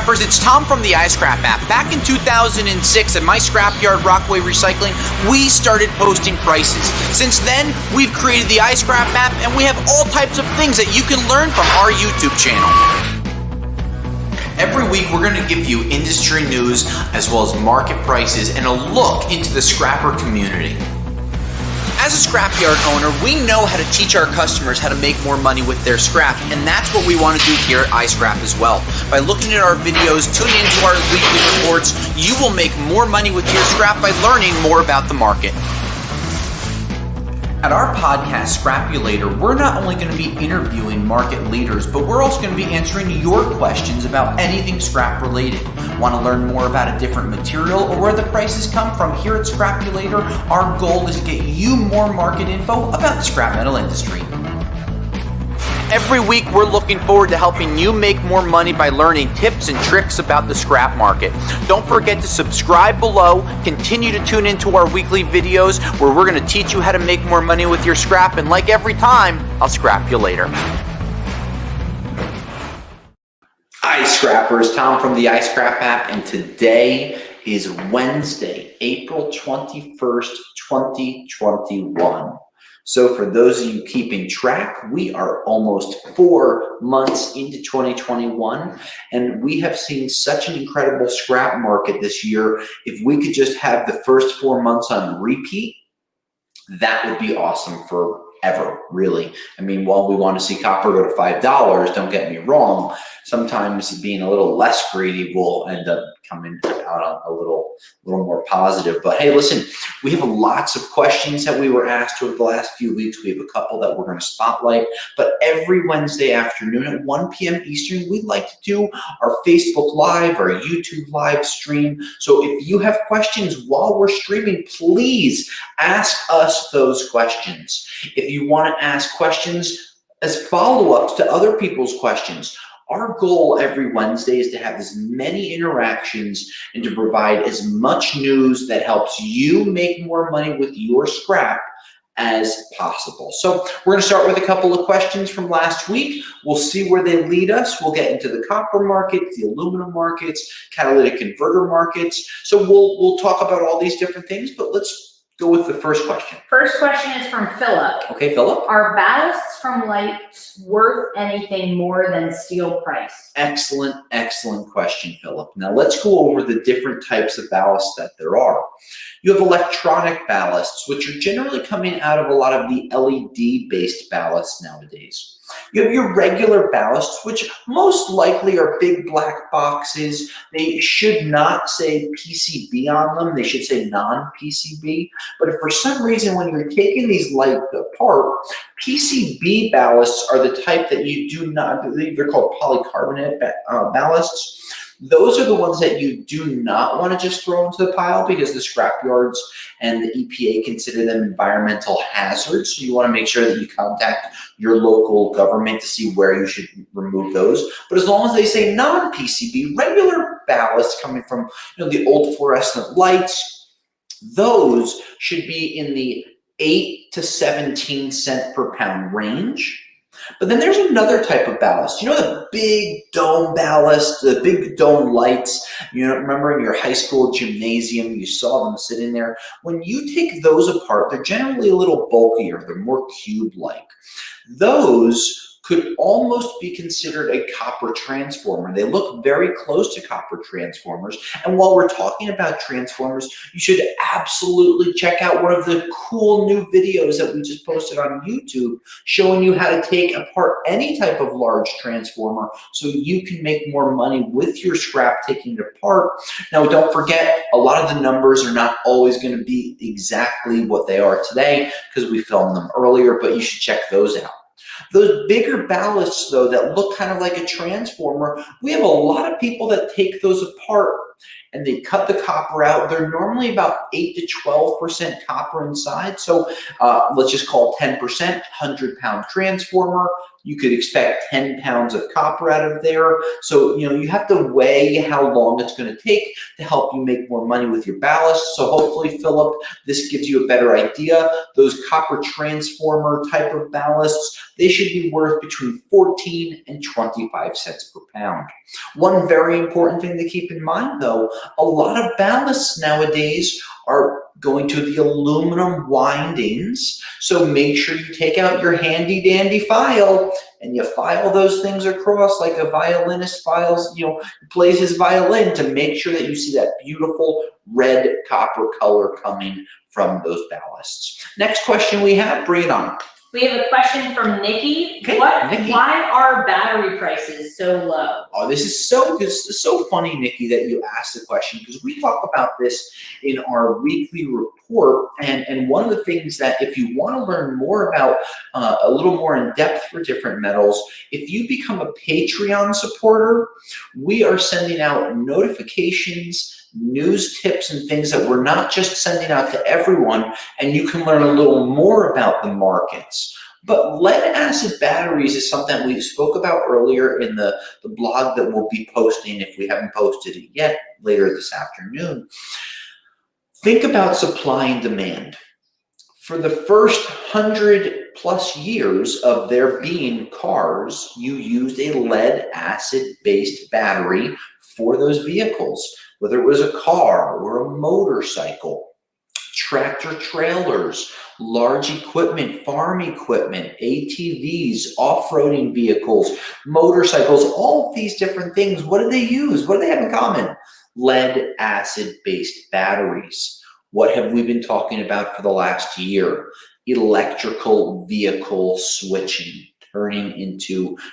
Scrappers, it's Tom from the iScrap app. Back in 2006 at my scrapyard Rockaway Recycling, we started posting prices. Since then, we've created the iScrap app and we have all types of things that you can learn from our YouTube channel. Every week, we're going to give you industry news as well as market prices and a look into the scrapper community. As a scrapyard owner, we know how to teach our customers how to make more money with their scrap, and that's what we want to do here at iScrap as well. By looking at our videos, tuning into our weekly reports, you will make more money with your scrap by learning more about the market. At our podcast, Scrapulator, we're not only going to be interviewing market leaders, but we're also going to be answering your questions about anything scrap related. Want to learn more about a different material or where the prices come from? Here at Scrapulator, our goal is to get you more market info about the scrap metal industry. Every week, we're looking forward to helping you make more money by learning tips and tricks about the scrap market. Don't forget to subscribe below. Continue to tune into our weekly videos where we're going to teach you how to make more money with your scrap. And like every time, I'll scrap you later. Hi, Scrappers. Tom from the iScrap app, and today is Wednesday, April 21st, 2021. So for those of you keeping track, we are almost 4 months into 2021, and we have seen such an incredible scrap market this year. If we could just have the first 4 months on repeat, that would be awesome forever, really. I mean, while we want to see copper go to $5, don't get me wrong, sometimes being a little less greedy will end up coming out a little more positive. But hey, listen, we have lots of questions that we were asked over the last few weeks. We have a couple that we're going to spotlight. But every Wednesday afternoon at 1 p.m. Eastern, we'd like to do our Facebook Live, our YouTube live stream. So if you have questions while we're streaming, please ask us those questions. If you want to ask questions as follow-ups to other people's questions, our goal every Wednesday is to have as many interactions and to provide as much news that helps you make more money with your scrap as possible. So we're going to start with a couple of questions from last week. We'll see where they lead us. We'll get into the copper market, the aluminum markets, catalytic converter markets. So we'll talk about all these different things, but let's go with the first question. First question is from Philip. Okay, Philip. Are ballasts from lights worth anything more than steel price? Excellent, excellent question, Philip. Now let's go over the different types of ballasts that there are. You have electronic ballasts, which are generally coming out of a lot of the LED-based ballasts nowadays. You have your regular ballasts, which most likely are big black boxes. They should not say PCB on them. They should say non-PCB. But if for some reason when you're taking these lights apart, PCB ballasts are the type that you do not, I believe they're called polycarbonate ballasts. Those are the ones that you do not want to just throw into the pile because the scrapyards and the EPA consider them environmental hazards. So you want to make sure that you contact your local government to see where you should remove those. But as long as they say non-PCB, regular ballasts coming from the old fluorescent lights, those should be in the 8 to 17 cent per pound range. But then there's another type of ballast. The big dome ballast, the big dome lights. Remember in your high school gymnasium, you saw them sitting there. When you take those apart, they're generally a little bulkier. They're more cube-like. Those could almost be considered a copper transformer. They look very close to copper transformers. And while we're talking about transformers, you should absolutely check out one of the cool new videos that we just posted on YouTube showing you how to take apart any type of large transformer so you can make more money with your scrap taking it apart. Now, don't forget, a lot of the numbers are not always going to be exactly what they are today because we filmed them earlier, but you should check those out. Those bigger ballasts, though, that look kind of like a transformer, we have a lot of people that take those apart and they cut the copper out. They're normally about 8 to 12% copper inside. So let's just call 10%, 100-pound transformer, You could expect 10 pounds of copper out of there. So, you have to weigh how long it's going to take to help you make more money with your ballast. So hopefully, Philip, this gives you a better idea. Those copper transformer type of ballasts, they should be worth between 14 and 25 cents per pound. One very important thing to keep in mind, though, a lot of ballasts nowadays are going to the aluminum windings. So make sure you take out your handy dandy file and you file those things across like a violinist files, plays his violin, to make sure that you see that beautiful red copper color coming from those ballasts. Next question we have, bring it on. We have a question from Nikki. Okay, Nikki. Why are battery prices so low? Oh, this is so funny, Nikki, that you asked the question, because we talk about this in our weekly report. And one of the things that, if you want to learn more about a little more in depth for different metals, if you become a Patreon supporter, we are sending out notifications, news tips, and things that we're not just sending out to everyone, and you can learn a little more about the markets. But lead acid batteries is something we spoke about earlier in the blog that we'll be posting, if we haven't posted it yet, later this afternoon. Think about supply and demand. For the first 100+ years of there being cars, you used a lead acid-based battery for those vehicles, whether it was a car or a motorcycle, tractor trailers, large equipment, farm equipment, ATVs, off-roading vehicles, motorcycles, all of these different things. What do they use? What do they have in common? Lead acid-based batteries. What have we been talking about for the last year? Electrical vehicle switching, turning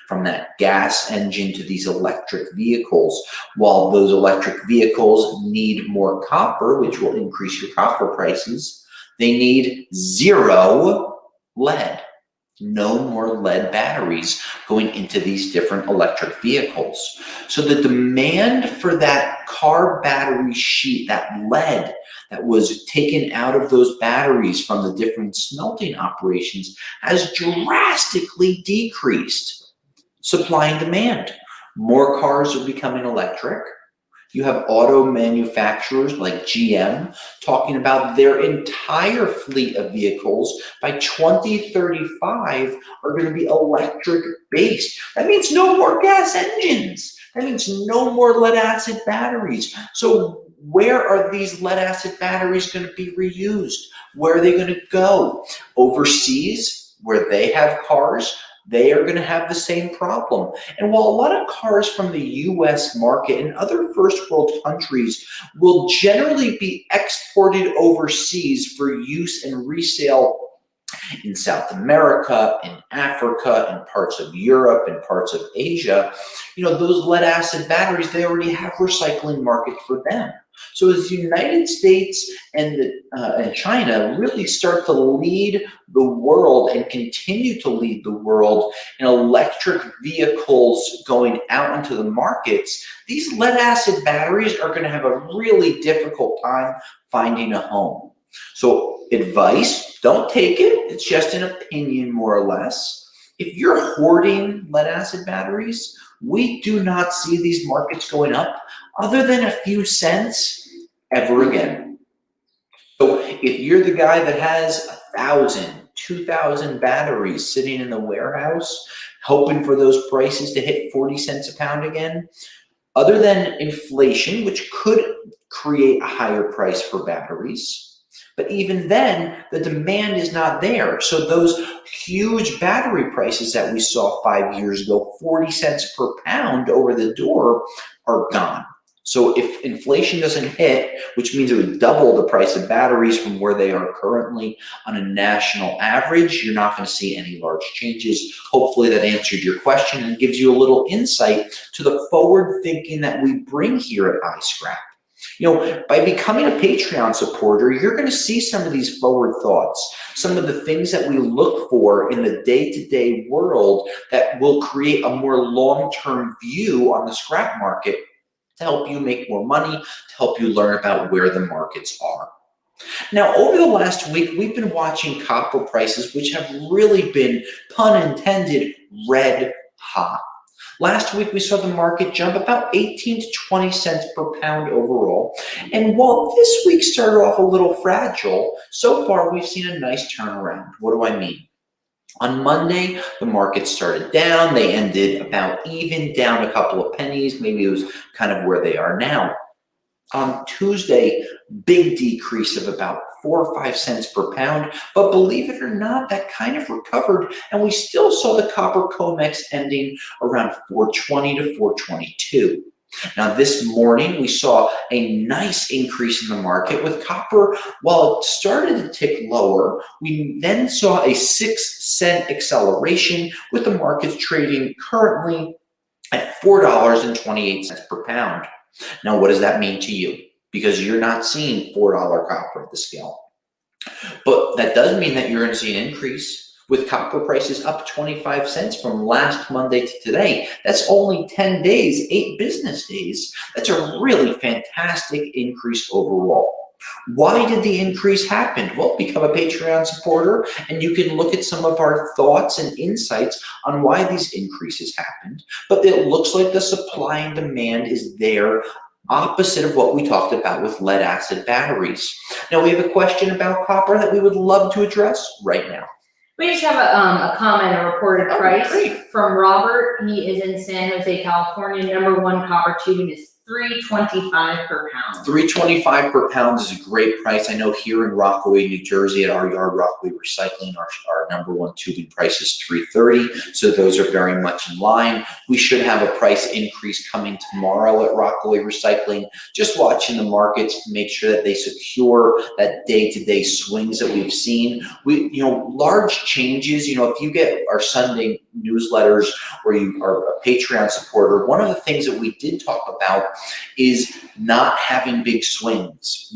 from that gas engine to these electric vehicles. While those electric vehicles need more copper, which will increase your copper prices, they need zero lead. No more lead batteries going into these different electric vehicles. So the demand for that car battery sheet, that lead that was taken out of those batteries from the different smelting operations, has drastically decreased. Supply and demand. More cars are becoming electric. You have auto manufacturers like GM talking about their entire fleet of vehicles by 2035 are going to be electric based. That means no more gas engines. That means no more lead acid batteries. So where are these lead acid batteries going to be reused? Where are they going to go? Overseas, where they have cars, they are going to have the same problem. And while a lot of cars from the US market and other first world countries will generally be exported overseas for use and resale in South America, in Africa, in parts of Europe, and parts of Asia, those lead acid batteries, they already have recycling markets for them. So as the United States and China really start to lead the world and continue to lead the world in electric vehicles going out into the markets, these lead acid batteries are going to have a really difficult time finding a home. So advice, don't take it. It's just an opinion, more or less. If you're hoarding lead acid batteries, we do not see these markets going up other than a few cents ever again. So if you're the guy that has 1,000, 2,000 batteries sitting in the warehouse, hoping for those prices to hit 40 cents a pound again, other than inflation, which could create a higher price for batteries, but even then, the demand is not there. So those huge battery prices that we saw 5 years ago, 40 cents per pound over the door, are gone. So if inflation doesn't hit, which means it would double the price of batteries from where they are currently on a national average, you're not going to see any large changes. Hopefully that answered your question and gives you a little insight to the forward thinking that we bring here at iScrap. By becoming a Patreon supporter, you're going to see some of these forward thoughts, some of the things that we look for in the day-to-day world that will create a more long-term view on the scrap market to help you make more money, to help you learn about where the markets are. Now, over the last week, we've been watching copper prices, which have really been, pun intended, red hot. Last week, we saw the market jump about 18 to 20 cents per pound overall. And while this week started off a little fragile, so far we've seen a nice turnaround. What do I mean? On Monday, the market started down. They ended about even, down a couple of pennies. Maybe it was kind of where they are now. On Tuesday, big decrease of about 4 or 5 cents per pound. But believe it or not, that kind of recovered, and we still saw the copper COMEX ending around 420 to 422. Now, this morning, we saw a nice increase in the market with copper. While it started to tick lower, we then saw a 6-cent acceleration with the markets trading currently at $4.28 per pound. Now, what does that mean to you? Because you're not seeing $4 copper at the scale. But that does mean that you're going to see an increase with copper prices up 25 cents from last Monday to today. That's only 10 days, 8 business days. That's a really fantastic increase overall. Why did the increase happen? Well, become a Patreon supporter, and you can look at some of our thoughts and insights on why these increases happened. But it looks like the supply and demand is there, opposite of what we talked about with lead acid batteries. Now, we have a question about copper that we would love to address right now. We just have a comment, a reported price great. from Robert. He is in San Jose, California. #1 copper tubing is $3.25 per pound. $3.25 per pound is a great price. I know here in Rockaway, New Jersey, at our yard, Rockaway Recycling, our #1 tubing price is $3.30. So those are very much in line. We should have a price increase coming tomorrow at Rockaway Recycling. Just watching the markets to make sure that they secure that day-to-day swings that we've seen. Large changes. If you get our Sunday newsletters or you are a Patreon supporter, one of the things that we did talk about is not having big swings.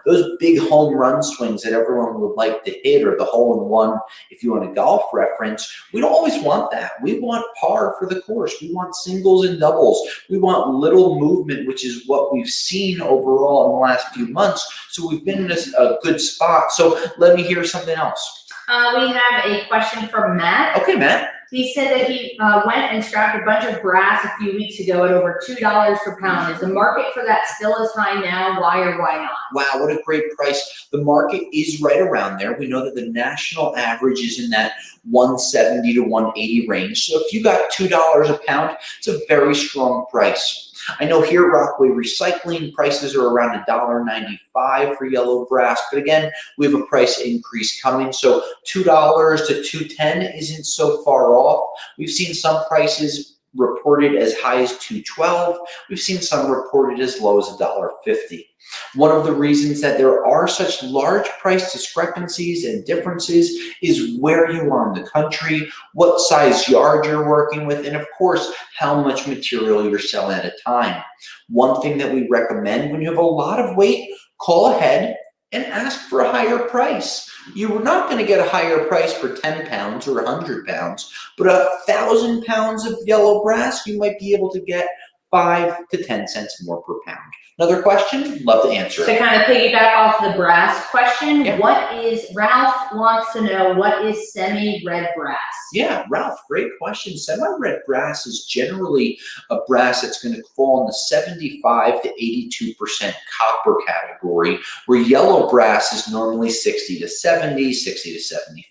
Those big home run swings that everyone would like to hit, or the hole in one, if you want a golf reference, we don't always want that. We want par for the course. We want singles and doubles. We want little movement, which is what we've seen overall in the last few months. So we've been in a good spot. So let me hear something else. We have a question from Matt. Okay, Matt. He said that he went and scrapped a bunch of brass a few weeks ago at over $2 per pound. Is the market for that still as high now? Why or why not? Wow, what a great price. The market is right around there. We know that the national average is in that 170 to 180 range. So if you got $2 a pound, it's a very strong price. I know here at Rockaway Recycling, prices are around $1.95 for yellow brass, but again, we have a price increase coming. So $2 to $2.10 isn't so far off. We've seen some prices reported as high as $2.12. We've seen some reported as low as $1.50. One of the reasons that there are such large price discrepancies and differences is where you are in the country, what size yard you're working with, and of course, how much material you're selling at a time. One thing that we recommend when you have a lot of weight, call ahead and ask for a higher price. You're not going to get a higher price for 10 pounds or 100 pounds, but 1,000 pounds of yellow brass, you might be able to get 5 to 10 cents more per pound. Another question? Love to answer it. To kind of piggyback off the brass question, Yeah. Ralph wants to know, what is semi-red brass? Yeah, Ralph, great question. Semi-red brass is generally a brass that's going to fall in the 75 to 82% copper category, where yellow brass is normally 60 to 70, 60 to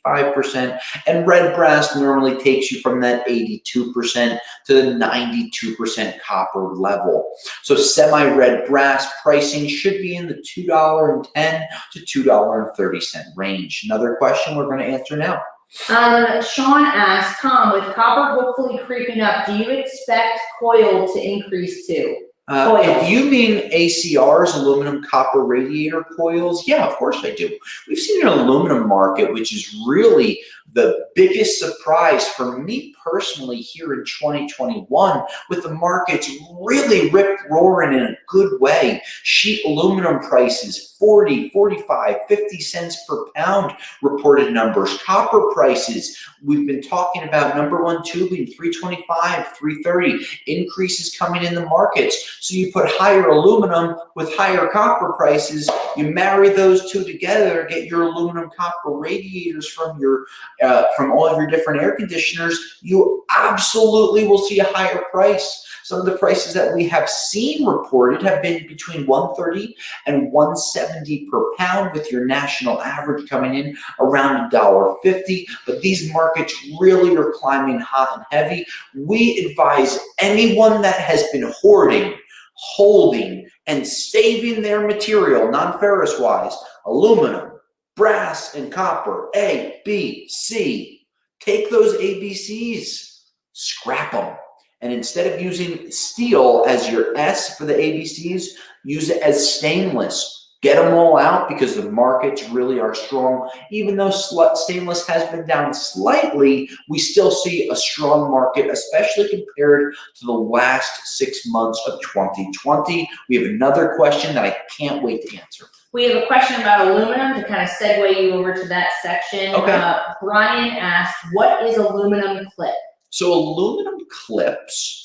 75%, and red brass normally takes you from that 82% to the 92% copper level. So semi-red brass pricing should be in the $2.10 to $2.30 range. Another question we're going to answer now. Sean asked, Tom, with copper hopefully creeping up, do you expect coil to increase too? If you mean ACRs, aluminum copper radiator coils, yeah, of course I do. We've seen an aluminum market, which is really the biggest surprise for me personally here in 2021, with the markets really rip-roaring in a good way. Sheet aluminum prices, 40, 45, 50 cents per pound reported numbers. Copper prices, we've been talking about #1 tubing, $3.25, $3.30, increases coming in the markets. So you put higher aluminum with higher copper prices, you marry those two together, get your aluminum copper radiators from all of your different air conditioners, you absolutely will see a higher price. Some of the prices that we have seen reported have been between $130 and $170 per pound, with your national average coming in around $1.50. But these markets really are climbing hot and heavy. We advise anyone that has been hoarding, holding, and saving their material, non-ferrous wise, aluminum, brass, and copper, A, B, C. Take those ABCs, scrap them. And instead of using steel as your S for the ABCs, use it as stainless. Get them all out because the markets really are strong. Even though stainless has been down slightly, we still see a strong market, especially compared to the last 6 months of 2020. We have another question that I can't wait to answer. We have a question about aluminum to kind of segue you over to that section. Okay. Brian asked, what is aluminum clip? So aluminum clips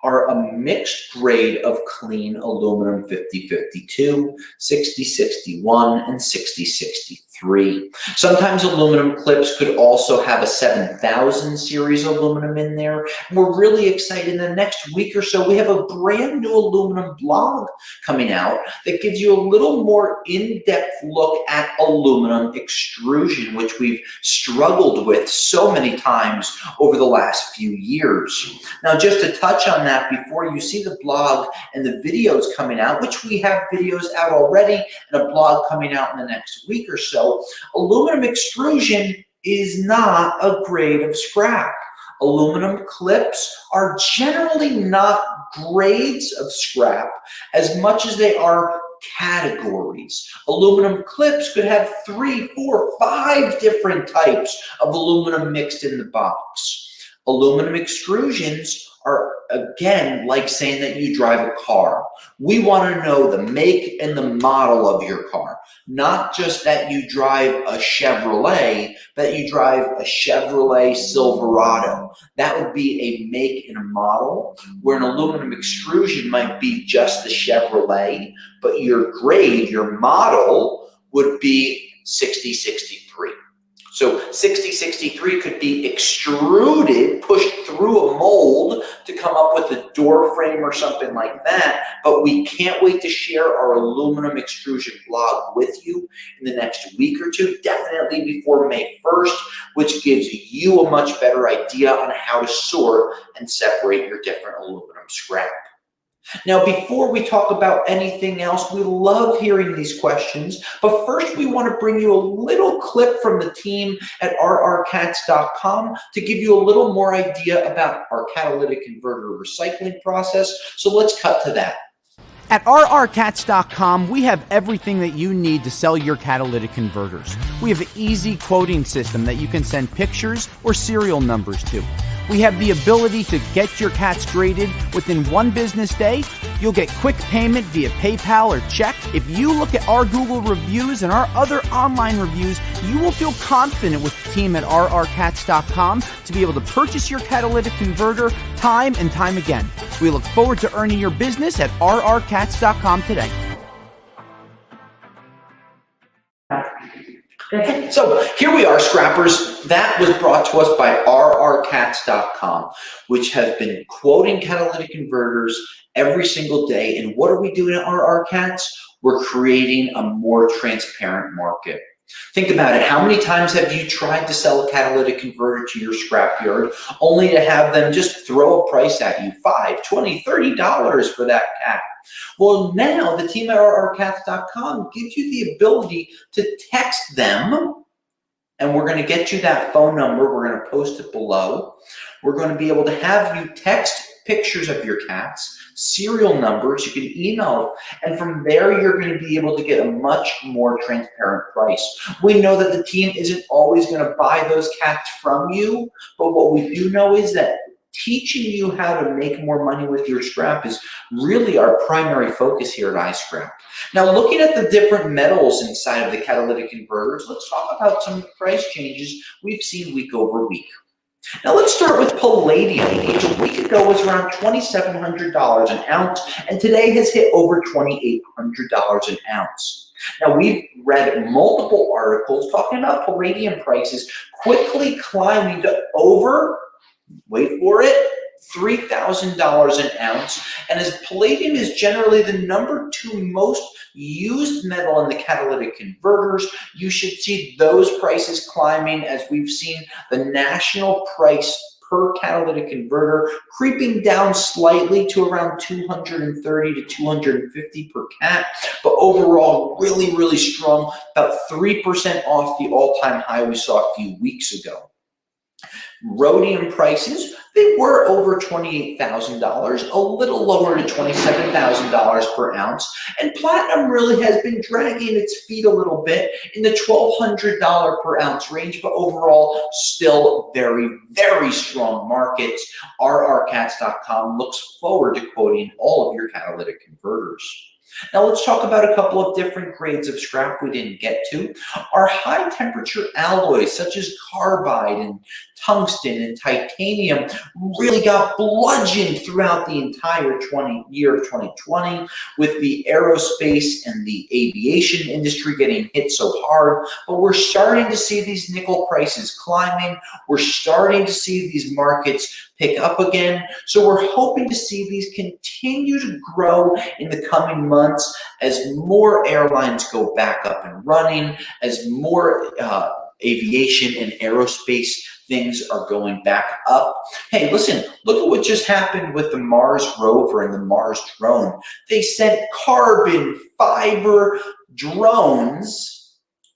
are a mixed grade of clean aluminum 5052, 6061, and 6063. Sometimes aluminum clips could also have a 7000 series aluminum in there. And we're really excited. In the next week or so, we have a brand new aluminum blog coming out that gives you a little more in-depth look at aluminum extrusion, which we've struggled with so many times over the last few years. Now, just to touch on that before you see the blog and the videos coming out, which we have videos out already and a blog coming out in the next week or so, aluminum extrusion is not a grade of scrap. Aluminum clips are generally not grades of scrap as much as they are categories. Aluminum clips could have 3, 4, 5 different types of aluminum mixed in the box. Aluminum extrusions are, again, like saying that you drive a car. We want to know the make and the model of your car, not just that you drive a Chevrolet, that you drive a Chevrolet Silverado. That would be a make and a model, where an aluminum extrusion might be just the Chevrolet, but your grade, your model, would be 6063. So 6063 could be extruded, pushed through a mold to come up with a door frame or something like that. But we can't wait to share our aluminum extrusion blog with you in the next week or two, definitely before May 1st, which gives you a much better idea on how to sort and separate your different aluminum scrap. Now, before we talk about anything else, we love hearing these questions, but first we want to bring you a little clip from the team at rrcats.com to give you a little more idea about our catalytic converter recycling process. So let's cut to that. At rrcats.com, we have everything that you need to sell your catalytic converters. We have an easy quoting system that you can send pictures or serial numbers to. We have the ability to get your cats graded within 1 business day. You'll get quick payment via PayPal or check. If you look at our Google reviews and our other online reviews, you will feel confident with the team at rrcats.com to be able to purchase your catalytic converter time and time again. We look forward to earning your business at rrcats.com today. So here we are, scrappers. That was brought to us by rrcats.com, which has been quoting catalytic converters every single day. And what are we doing at rrcats? We're creating a more transparent market. Think about it. How many times have you tried to sell a catalytic converter to your scrapyard only to have them just throw a price at you, $5, $20, $30 for that cat? Well, now the team at rrcats.com gives you the ability to text them, and we're going to get you that phone number. We're going to post it below. We're going to be able to have you text pictures of your cats, serial numbers, you can email, and from there you're going to be able to get a much more transparent price. We know that the team isn't always going to buy those cats from you, but what we do know is that teaching you how to make more money with your scrap is really our primary focus here at iScrap. Now, looking at the different metals inside of the catalytic converters, let's talk about some of the price changes we've seen week over week. Now let's start with palladium, which a week ago was around $2,700 an ounce, and today has hit over $2,800 an ounce. Now we've read multiple articles talking about palladium prices quickly climbing to over, wait for it, $3,000 an ounce. And as palladium is generally the #2 most used metal in the catalytic converters, you should see those prices climbing as we've seen the national price per catalytic converter creeping down slightly to around 230 to 250 per cat, but overall really, really strong, about 3% off the all-time high we saw a few weeks ago. Rhodium prices, they were over $28,000, a little lower to $27,000 per ounce, and platinum really has been dragging its feet a little bit in the $1,200 per ounce range, but overall still very, very strong markets. RRCats.com looks forward to quoting all of your catalytic converters. Now let's talk about a couple of different grades of scrap we didn't get to. Our high temperature alloys such as carbide and tungsten and titanium really got bludgeoned throughout the entire year of 2020 with the aerospace and the aviation industry getting hit so hard. But we're starting to see these nickel prices climbing. We're starting to see these markets pick up again. So we're hoping to see these continue to grow in the coming months as more airlines go back up and running, as more aviation and aerospace things are going back up. Hey, listen, look at what just happened with the Mars rover and the Mars drone. They sent carbon fiber drones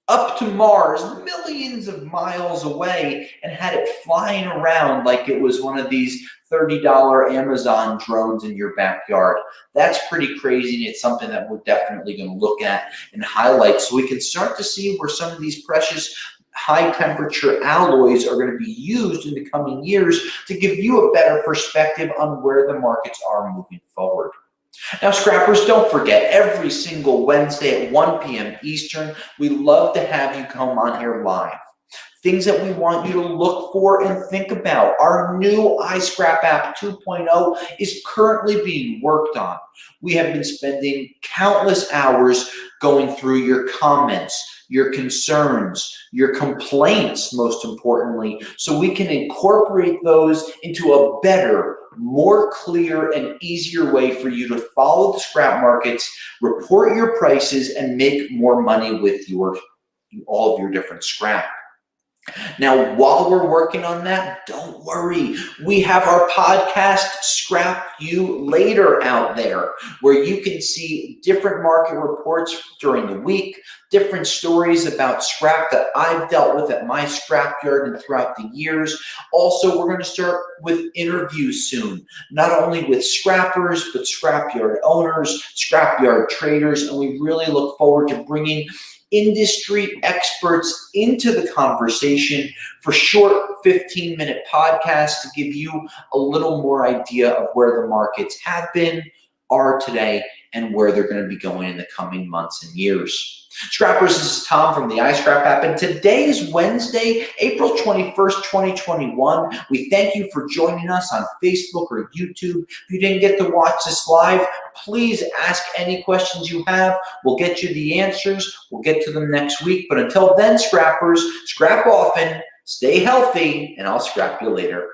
up to Mars, millions of miles away, and had it flying around like it was one of these $30 Amazon drones in your backyard. That's pretty crazy, and it's something that we're definitely going to look at and highlight so we can start to see where some of these precious high temperature alloys are going to be used in the coming years to give you a better perspective on where the markets are moving forward. Now, scrappers, don't forget, every single Wednesday at 1 p.m. Eastern, we love to have you come on here live. Things that we want you to look for and think about. Our new iScrap app 2.0 is currently being worked on. We have been spending countless hours going through your comments, your concerns, your complaints, most importantly, so we can incorporate those into a better, more clear and easier way for you to follow the scrap markets, report your prices, and make more money with all of your different scrap. Now, while we're working on that, don't worry. We have our podcast, Scrap You Later, out there, where you can see different market reports during the week, different stories about scrap that I've dealt with at my scrapyard and throughout the years. Also, we're going to start with interviews soon, not only with scrappers, but scrapyard owners, scrapyard traders, and we really look forward to bringing industry experts into the conversation for short 15-minute podcasts to give you a little more idea of where the markets have been, are today, and where they're going to be going in the coming months and years. Scrappers, this is Tom from the iScrap app, and today is Wednesday, April 21st, 2021. We thank you for joining us on Facebook or YouTube. If you didn't get to watch this live, please ask any questions you have. We'll get you the answers. We'll get to them next week. But until then, scrappers, scrap often, stay healthy, and I'll scrap you later.